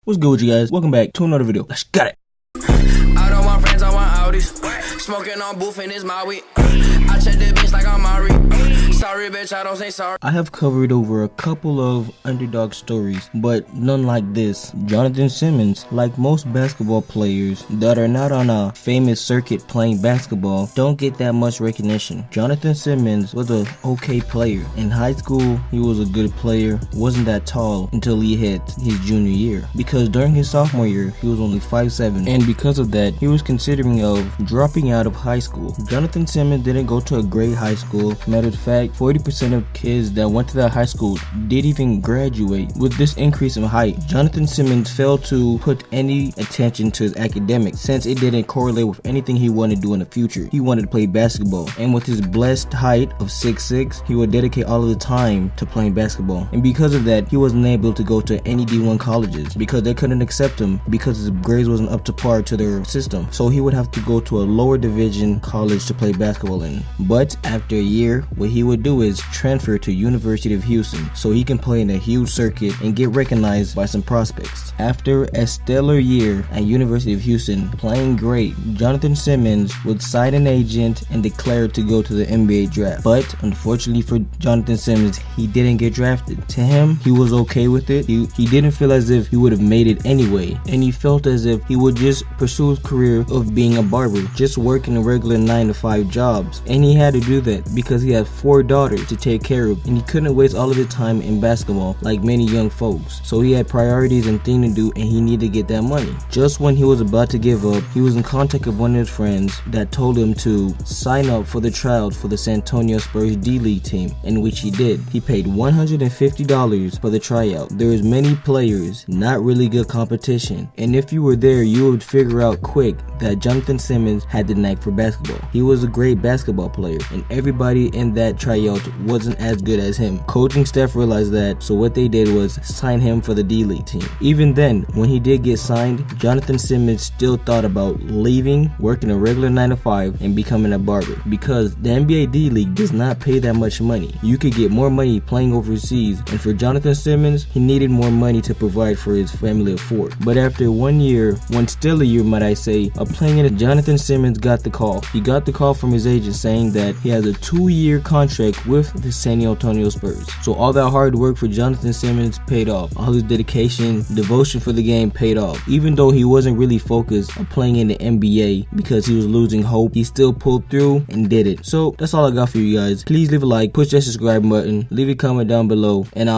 What's good with you guys? Welcome back to another video. Let's get it. I don't want friends, I want Audis. Smoking on booth in his Maui. I check the bitch like I'm Mari. Sorry, bitch, I don't say sorry. I have covered over a couple of underdog stories, but none like this. Jonathon Simmons, like most basketball players that are not on a famous circuit playing basketball, don't get that much recognition. Jonathon Simmons was an okay player. In high school, he was a good player, wasn't that tall until he hit his junior year. Because during his sophomore year, he was only 5'7", and because of that, he was considering of dropping out of high school. Jonathon Simmons didn't go to a great high school. Matter of fact, 40% of kids that went to that high school didn't even graduate. With this increase in height, Jonathon Simmons failed to put any attention to his academics since it didn't correlate with anything he wanted to do in the future. He wanted to play basketball, and with his blessed height of 6'6", he would dedicate all of the time to playing basketball. And because of that, he wasn't able to go to any D1 colleges because they couldn't accept him because his grades wasn't up to par to their system. So he would have to go to a lower division college to play basketball in. But after a year, what he would do is transfer to University of Houston so he can play in a huge circuit and get recognized by some prospects. After a stellar year at University of Houston, playing great, Jonathon Simmons would sign an agent and declare to go to the NBA draft. But unfortunately for Jonathon Simmons, he didn't get drafted. To him, he was okay with it. He didn't feel as if he would have made it anyway, and he felt as if he would just pursue his career of being a barber, just working a regular 9-to-5 jobs. And he had to do that because he had 4 daughters to take care of, and he couldn't waste all of his time in basketball like many young folks. So he had priorities and things to do, and he needed to get that money. Just when he was about to give up, he was in contact with one of his friends that told him to sign up for the tryout for the San Antonio Spurs D-League team, in which he did. He paid $150 for the tryout. There was many players, not really good competition, and if you were there, you would figure out quick that Jonathon Simmons had the knack for basketball. He was a great basketball player, and everybody in that tryout wasn't as good as him. Coaching staff realized that, so what they did was sign him for the D-League team. Even then, when he did get signed, Jonathon Simmons still thought about leaving, working a regular 9-to-5, and becoming a barber, because the NBA D-League does not pay that much money. You could get more money playing overseas, and for Jonathon Simmons, he needed more money to provide for his family of 4. But after one stellar year might I say, of playing in it, Jonathon Simmons got the call. He got the call from his agent saying that he has a 2-year contract with the San Antonio Spurs. So all that hard work for Jonathon Simmons paid off. All his dedication, devotion for the game paid off. Even though he wasn't really focused on playing in the NBA because he was losing hope, he still pulled through and did it. So that's all I got for you guys. Please leave a like, push that subscribe button, leave a comment down below, and